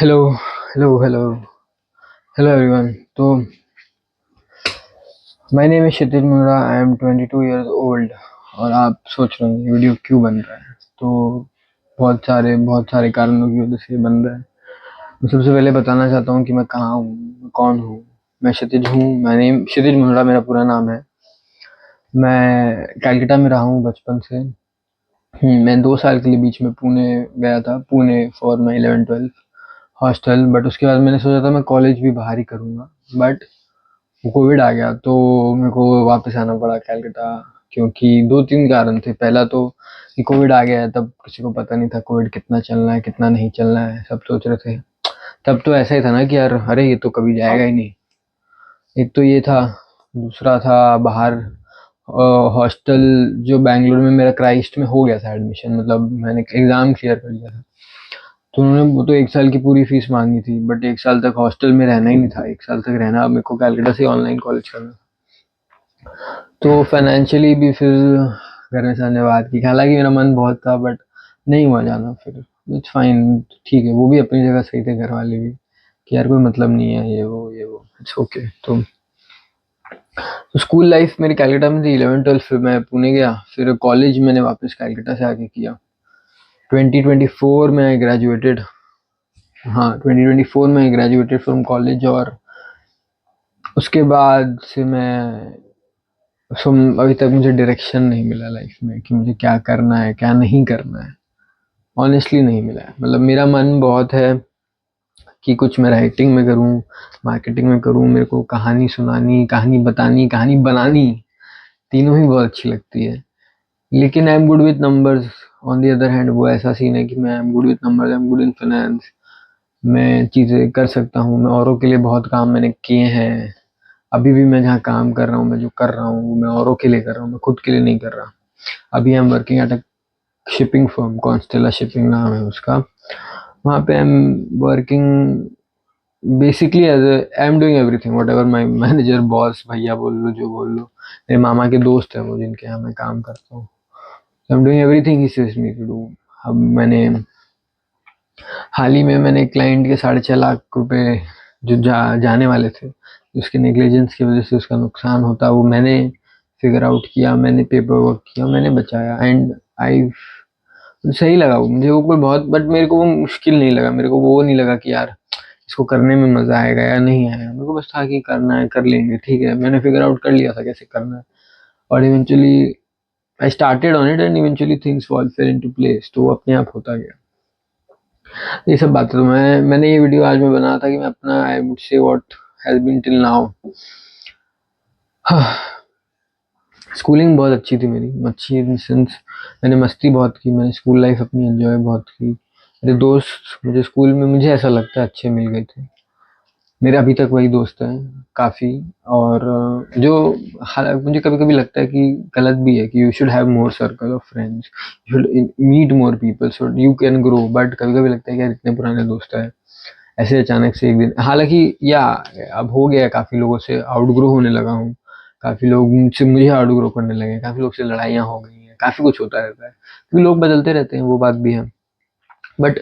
Hello hello hello hello everyone. तो my name is Kshitij Munda, I am 22 years old. और आप सोच रहे हैं ये वीडियो क्यों बन रहा है। तो बहुत सारे कारणों की वजह से ये बन रहा है। मैं सबसे पहले बताना चाहता हूँ कि मैं कहाँ हूँ, मैं कौन हूँ। मैं क्षितिज हूँ, मैं नेम क्षितिज मुंडा मेरा पूरा नाम है। मैं कैलकाटा में रहा हूँ बचपन से। मैं 2 साल के लिए बीच में पुणे गया था, Pune for my 11-12 hostel. But उसके बाद मैंने सोचा था मैं कॉलेज भी बाहर ही करूँगा। बट वो कोविड आ गया तो मेरे को वापस आना पड़ा कैलकाटा। क्योंकि 2-3 कारण थे। पहला तो कि कोविड आ गया है, तब किसी को पता नहीं था कोविड कितना चलना है कितना नहीं चलना है, सब सोच रहे थे। तब तो ऐसा ही था ना कि यार अरे ये तो कभी जाएगा ही नहीं। एक तो ये था। दूसरा था बाहर हॉस्टल। जो बैंगलोर में मेरा क्राइस्ट में हो गया था एडमिशन, मतलब मैंने एग्ज़ाम क्लियर कर लिया था। तो उन्होंने वो तो 1 साल की पूरी फीस मांगी थी, बट 1 साल तक हॉस्टल में रहना ही नहीं था। 1 साल तक रहना, अब मेरे को कैलकाटा से ऑनलाइन कॉलेज करना। तो फाइनेंशियली भी फिर घर में सर ने बात की। हालाँकि मेरा मन बहुत था बट नहीं हुआ जाना फिर। इट्स फाइन, ठीक है, वो भी अपनी जगह सही थे घर वाले भी, कि यार कोई मतलब नहीं है ये वो, इट्स ओके। तो स्कूल लाइफ मेरी कैलकाटा में थी। 11-12 फिर मैं पुणे गया, फिर कॉलेज मैंने वापस कैलकाटा से आके किया। 2024 में आई ग्रेजुएटेड। हाँ, 2024 में आई ग्रेजुएटेड फ्रॉम कॉलेज। और उसके बाद से मैं सो अभी तक मुझे डायरेक्शन नहीं मिला लाइफ में कि मुझे क्या करना है क्या नहीं करना है। ऑनेस्टली नहीं मिला है। मतलब मेरा मन बहुत है कि कुछ मैं राइटिंग में करूँ, मार्केटिंग में करूँ। मेरे को कहानी सुनानी, कहानी बतानी, कहानी बनानी, तीनों ही बहुत अच्छी लगती है। लेकिन I am good with numbers. On the other hand वो ऐसा सीन है कि मैं I am good with numbers, I am good in finance. मैं चीज़ें कर सकता हूँ, मैं औरों के लिए बहुत काम मैंने किए हैं। अभी भी मैं जहाँ काम कर रहा हूँ, मैं जो कर रहा हूँ वो मैं औरों के लिए कर रहा हूँ, मैं खुद के लिए नहीं कर रहा। अभी I am working at a shipping firm, Constella shipping नाम है उसका। वहाँ पे I am working basically as I am doing everything whatever my manager boss भैया बोल लो जो बोल लो। मेरे मामा के दोस्त हैं वो, जिनके यहाँ मैं काम करता हूँ। I am doing everything he says me to do. अब मैंने हाल ही में मैंने क्लाइंट के 6.5 लाख रुपए जो जाने वाले थे, उसके नेग्लिजेंस की वजह से उसका नुकसान होता, वो मैंने फिगर आउट किया, मैंने पेपर वर्क किया, मैंने बचाया। एंड आई सही लगा वो मुझे, वो कोई बहुत, बट मेरे को वो मुश्किल नहीं लगा। मेरे को वो नहीं लगा कि यार इसको करने में मजा आएगा या नहीं आएगा। मेरे को बस था कि करना है, कर लेंगे, ठीक है। मैंने फिगर आउट कर लिया था कैसे करना है। और eventually I started on it and eventually things fall fail into place, तो वो अपने आप होता गया। ये सब बातें तो मैंने ये वीडियो आज में बनाया था कि मैं अपना I would say what has been till now. Schooling बहुत अच्छी थी मेरी, अच्छी इन सेंस मैंने मस्ती बहुत की, मैंने स्कूल लाइफ अपनी एंजॉय बहुत की। मेरे दोस्त मुझे स्कूल में मुझे ऐसा लगता है अच्छे मिल गए थे। मेरे अभी तक वही दोस्त हैं काफ़ी। और जो मुझे कभी कभी लगता है कि गलत भी है कि you should have more circle of friends, you should meet more people so you can grow. But कभी कभी लगता है कि यार इतने पुराने दोस्त हैं, ऐसे अचानक से एक दिन, हालांकि या अब हो गया, काफ़ी लोगों से आउटग्रो होने लगा हूँ। काफ़ी लोग मुझसे मुझे आउटग्रो करने लगे हैं, काफ़ी लोग से लड़ाइयाँ हो गई हैं, काफ़ी कुछ होता रहता है क्योंकि लोग बदलते रहते हैं, वो बात भी है। बट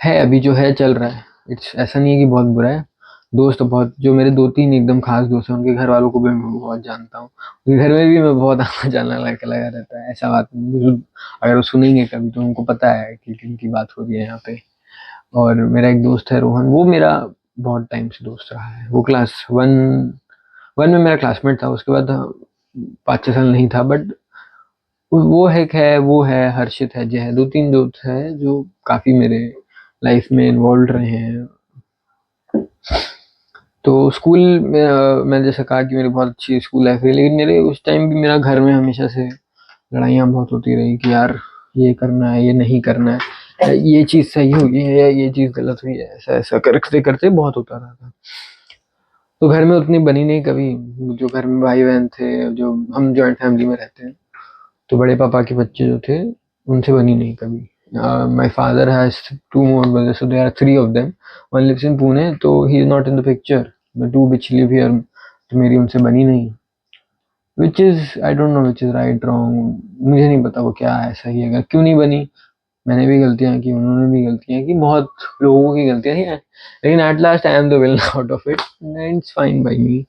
है अभी जो है चल रहा है। इट्स ऐसा नहीं है कि बहुत बुरा है। दोस्त बहुत, जो मेरे 2-3 एकदम खास दोस्त हैं, उनके घर वालों को भी मैं बहुत जानता हूँ। उनके घर में भी मैं बहुत आना जाना लगा रहता है। ऐसा बात नहीं, अगर वो सुनेंगे कभी तो उनको पता है कि किनकी बात हो रही है यहाँ पे। और मेरा एक दोस्त है रोहन, वो मेरा बहुत टाइम से दोस्त रहा है। वो क्लास वन में मेरा क्लासमेट था, उसके बाद 5-6 साल नहीं था। बट वो है हर्षित है, जय है, 2-3 दोस्त है जो काफ़ी मेरे लाइफ में इन्वॉल्व रहे हैं। तो स्कूल में मैंने जैसा कहा कि मेरी बहुत अच्छी स्कूल लाइफ रही, लेकिन मेरे उस टाइम भी मेरा घर में हमेशा से लड़ाइयाँ बहुत होती रही कि यार ये करना है, ये नहीं करना है, ये चीज़ सही हुई है या ये चीज़ गलत हुई है, ऐसा ऐसा करते करते बहुत होता रहा था। तो घर में उतनी बनी नहीं कभी। जो घर में भाई बहन थे, जो हम जॉइंट फैमिली में रहते हैं, तो बड़े पापा के बच्चे जो थे उनसे बनी नहीं कभी। My father has 2 more brothers, so there are 3 of them. One lives in Pune, तो he is not in the picture. The 2 which live here, तो मेरी उनसे बनी नहीं। which is I don't know which is right wrong, मुझे नहीं पता वो क्या है, सही है क्यों नहीं बनी। मैंने भी गलतियाँ की, उन्होंने भी गलतियाँ की, बहुत लोगों की गलतियाँ थी, लेकिन at last I am the villain out of it, it's fine by me.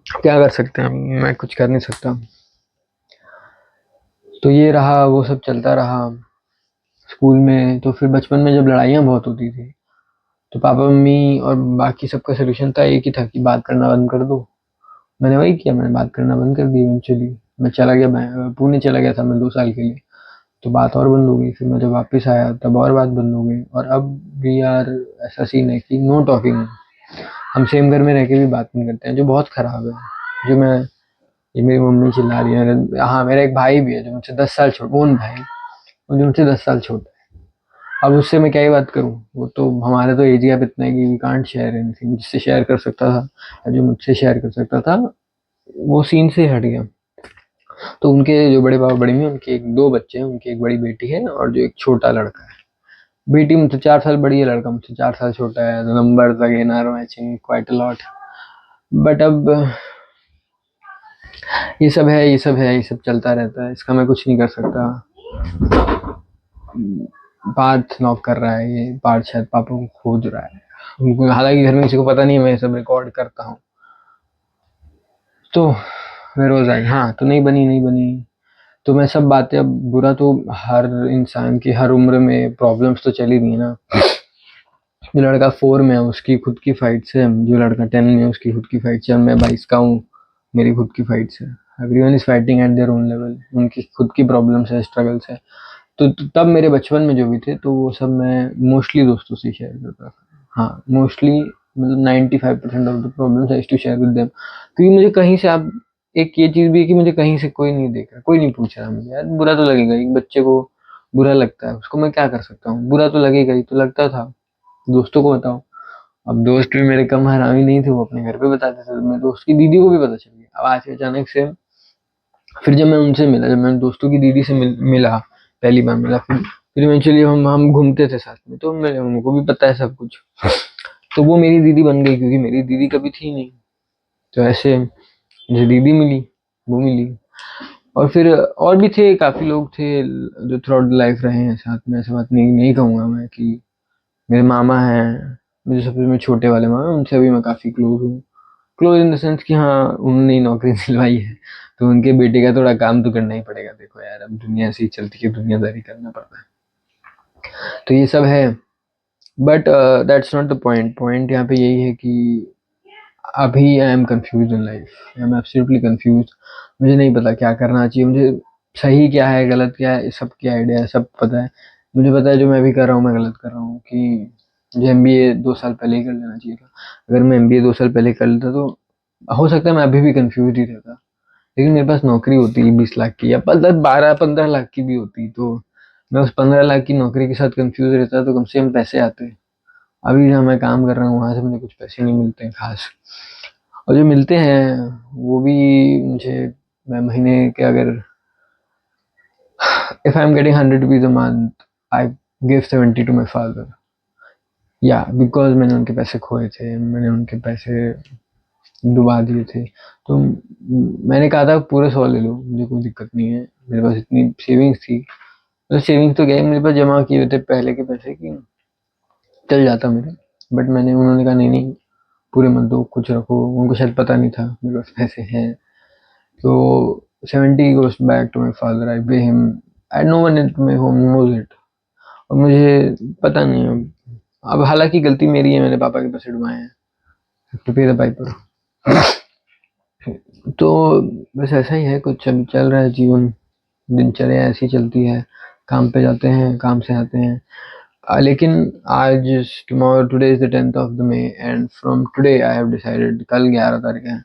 क्या कर सकते हैं, मैं कुछ कर नहीं सकता। तो ये रहा, वो सब चलता रहा। स्कूल में तो फिर बचपन में जब लड़ाइयाँ बहुत होती थी, तो पापा मम्मी और बाकी सबका सोल्यूशन था एक ही था कि बात करना बंद कर दो। मैंने वही किया, मैंने बात करना बंद कर दी इवेंचुअली। मैं चला गया, मैं पुणे चला गया था मैं 2 साल के लिए, तो बात और बंद हो गई। फिर मैं जब वापस आया तब और बात बंद हो गई, और अब भी यार ऐसा सीन है कि नो टॉकिंग। हम सेम घर में रह के भी बात नहीं करते हैं, जो बहुत खराब है। जो मैं ये मेरी मम्मी चिल्ला रही है, हाँ मेरा एक भाई भी है जो मुझसे 10 साल छोटा, ओन भाई, वो जो मुझसे 10 साल छोटा है। अब उससे मैं क्या ही बात करूँ, वो तो हमारे तो एज गैप इतना है कि वी कांट शेयर एनीथिंग। जिससे शेयर कर सकता था या जो मुझसे शेयर कर सकता था, वो सीन से हट गया। तो उनके जो बड़े पापा बड़ी मम्मी, उनके एक दो बच्चे हैं, उनकी एक बड़ी बेटी है और जो एक छोटा लड़का है। बेटी मुझसे 4 साल बड़ी है, लड़का मुझसे 4 साल छोटा है। Numbers again are matching quite a lot. But अब ये सब है, ये सब है, ये सब चलता रहता है, इसका मैं कुछ नहीं कर सकता। पार्थ नॉक कर रहा है, ये पार्थ शायद पापा को खोज रहा है, हालांकि घर में किसी को पता नहीं है मैं ये सब रिकॉर्ड करता हूँ। तो फिर रोज आई, हाँ तो नहीं बनी, नहीं बनी। तो मैं सब बातें, अब बुरा तो हर इंसान की हर उम्र में प्रॉब्लम्स तो चली रही है ना। जो लड़का 4 में है उसकी खुद की फाइट से, जो लड़का 10 में है उसकी खुद की फाइट से, मैं 22 का हूँ, मेरी खुद की फाइट से। Everyone is fighting eight their own level, उनकी खुद की प्रॉब्लम्स है, स्ट्रगल्स है। तो तब मेरे बचपन में जो भी थे, तो वो सब मैं मोस्टली दोस्तों से शेयर करता था। हाँ मोस्टली, मतलब 95% of the problems I used to share with them. क्योंकि मुझे कहीं से, आप एक ये चीज़ भी है कि मुझे कहीं से कोई नहीं देख रहा, कोई नहीं पूछ रहा मुझे, यार बुरा तो लगेगा, एक बच्चे को बुरा लगता है, उसको मैं क्या कर सकता हूँ, बुरा तो लगेगा ही। तो लगता था, दोस्तों को बताओ। अब दोस्त भी मेरे कम हरामी नहीं थे, वो अपने घर पे बताते थे, तो मेरे दोस्त की दीदी को भी पता चल गया। अब आज अचानक से फिर जब मैं उनसे मिला, जब मैं दोस्तों की दीदी से मिला, पहली बार मिला, फिर इवेंचुअली हम घूमते थे साथ में, तो मैं उनको भी पता है सब कुछ। तो वो मेरी दीदी बन गई, क्योंकि मेरी दीदी कभी थी नहीं। तो ऐसे मुझे दीदी मिली, वो मिली। और फिर और भी थे, काफी लोग थे जो थ्रू आउट लाइफ रहे हैं साथ में। ऐसा बात नहीं नहीं कहूंगा मैं कि मेरे मामा हैं, मुझे सबसे में छोटे वाले मामा, उनसे अभी मैं काफी क्लोज हूँ। क्लोज इन द सेंस कि हाँ उन्होंने ही नौकरी दिलवाई है, तो उनके बेटे का थोड़ा काम तो करना ही पड़ेगा। देखो यार, अब दुनिया ऐसी ही चलती है, दुनियादारी करना पड़ता है। तो ये सब है, but that's not the point. Point यहाँ पे यही है कि अभी I M confuse in life, I am absolutely confuse. मुझे नहीं पता क्या करना चाहिए, मुझे सही क्या है गलत क्या है सब क्या आइडिया है, सब पता है। मुझे पता है जो मैं अभी कर रहा हूँ मैं गलत कर रहा हूँ, कि मुझे एमबीए 2 साल पहले ही कर लेना चाहिए था। अगर मैं एमबीए 2 साल पहले कर लेता तो हो सकता है मैं अभी भी कंफ्यूज ही रहता, लेकिन मेरे पास नौकरी होती 20 लाख की, या 12-15 लाख की भी होती, तो मैं उस 15 लाख की नौकरी के साथ कंफ्यूज रहता, तो कम से कम पैसे आते। अभी जहाँ मैं काम कर रहा हूँ वहां से मुझे कुछ पैसे नहीं मिलते हैं खास, और जो मिलते हैं वो भी मुझे, मैं महीने के अगर, if I am getting 100 rupees a month, I give 70 to my father. या बिकॉज मैंने उनके पैसे खोए थे, मैंने उनके पैसे डुबा दिए थे। तो मैंने कहा था पूरे 100 ले लो, मुझे कोई दिक्कत नहीं है, मेरे पास इतनी सेविंग्स थी। मतलब सेविंग्स तो क्या है, मेरे पास जमा किए हुए थे पहले के पैसे की, चल जाता मेरे। बट मैंने, उन्होंने कहा नहीं नहीं, पूरे मत दो, कुछ रखो। उनको शायद पता नहीं था मेरे पास पैसे हैं। तो 70 goes back to my father, I pay him, and no one at my home knows it। और मुझे पता नहीं अब हालांकि गलती मेरी है, मैंने पापा के पैसे डुबाए हैं, to pay the piper। तो बस ऐसा ही है कुछ, अभी चल रहा है जीवन, दिनचर्या ऐसी चलती है, काम पे जाते हैं, काम से आते हैं। लेकिन आज, tomorrow, today is the 10th of the May, and from today I have decided, कल 11 तारीख है,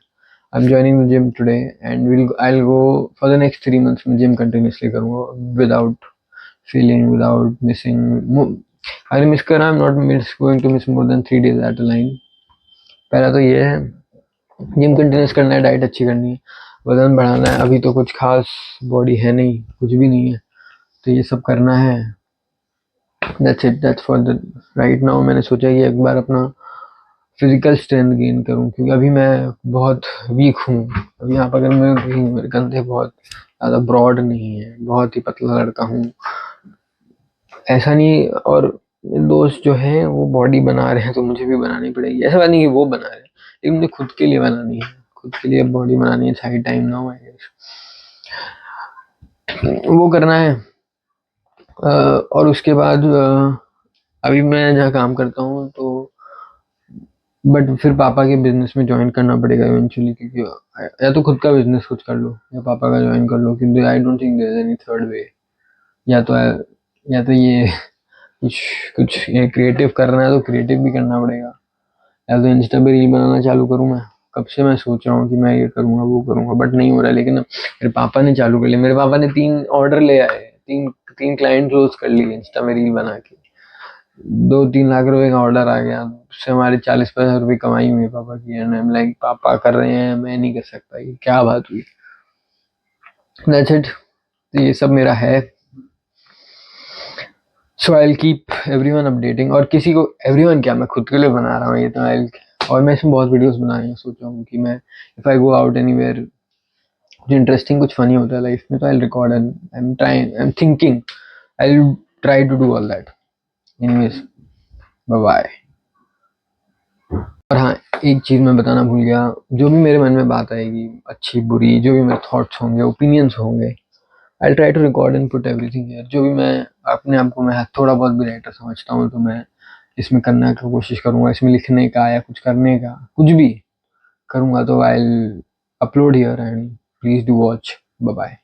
I am joining the gym today, and I will go for the next 3 months। मैं जिम कंटिन्यूसली करूँगा, विदाउट फीलिंग, विदाउट मिसिंग। अगर miss कर रहा, I am not miss going to miss more than 3 days at a line. पहला तो ये है, जिम कंटिन्यूस करना है, डाइट अच्छी करनी है, वजन बढ़ाना है। अभी तो कुछ खास बॉडी है नहीं, कुछ भी नहीं है, तो ये सब करना है। That's it, that's for the right now. मैंने सोचा कि एक बार अपना फिजिकल स्ट्रेंथ गेन करूं, क्योंकि अभी मैं बहुत वीक हूँ। अभी आप अगर मेरे कंधे बहुत ज़्यादा ब्रॉड नहीं है, बहुत ही पतला लड़का हूँ। ऐसा नहीं, और मेरे दोस्त जो हैं वो बॉडी बना रहे हैं तो मुझे भी बनानी पड़ेगी, ऐसा बात नहीं कि वो बना रहे हैं, लेकिन मुझे खुद के लिए बनानी है, खुद के लिए बॉडी बनानी है, सही टाइम नाउ आई गेस वो करना है। और उसके बाद अभी मैं जहाँ काम करता हूँ तो, बट फिर पापा के बिजनेस में ज्वाइन करना पड़ेगा इवेंचुअली, क्योंकि या तो खुद का बिजनेस कुछ कर लो या पापा का ज्वाइन कर लो, क्योंकि I don't think there is any third way. या तो ये कुछ कुछ क्रिएटिव करना है तो क्रिएटिव भी करना पड़ेगा, या तो इंस्टा पे रील बनाना चालू करूँ मैं। कब से मैं सोच रहा हूँ कि मैं ये करूँगा वो करूँगा, बट नहीं हो रहा है। लेकिन मेरे पापा ने चालू कर लिया, मेरे पापा ने 3 ऑर्डर ले आए, तीन तीन क्लाइंट क्लोज कर लिए इंस्टा में रील बना के, 2-3 लाख रुपए का ऑर्डर आ गया, उससे हमारे 40-50 रुपए कमाई हुई पापा की। एंड आई एम लाइक पापा कर रहे हैं, मैं नहीं कर सकता, ये क्या बात हुई। दैट्स इट, तो ये सब मेरा है। So I will keep everyone updating, और किसी को एवरीवन क्या, मैं खुद के लिए बना रहा हूँ ये तो आई, और मैं इसमें बहुत वीडियोस बनाने का सोच रहा हूँ कि मैं if I go out anywhere, कुछ इंटरेस्टिंग कुछ फनी होता है लाइफ में तो I will record, and I am thinking I will try to do all that. Anyways, bye bye. और हाँ, एक चीज़ मैं बताना भूल गया, जो भी मेरे मन में बात आएगी, अच्छी बुरी, जो भी मेरे थॉट्स होंगे, ओपिनियंस होंगे, I try to record and put everything here. जो भी मैं अपने आप को मैं थोड़ा बहुत भी राइटर समझता हूँ तो मैं इसमें करने की कोशिश करूँगा, इसमें लिखने का या कुछ करने का कुछ भी करूँगा तो I will upload here, and please do watch. Bye bye.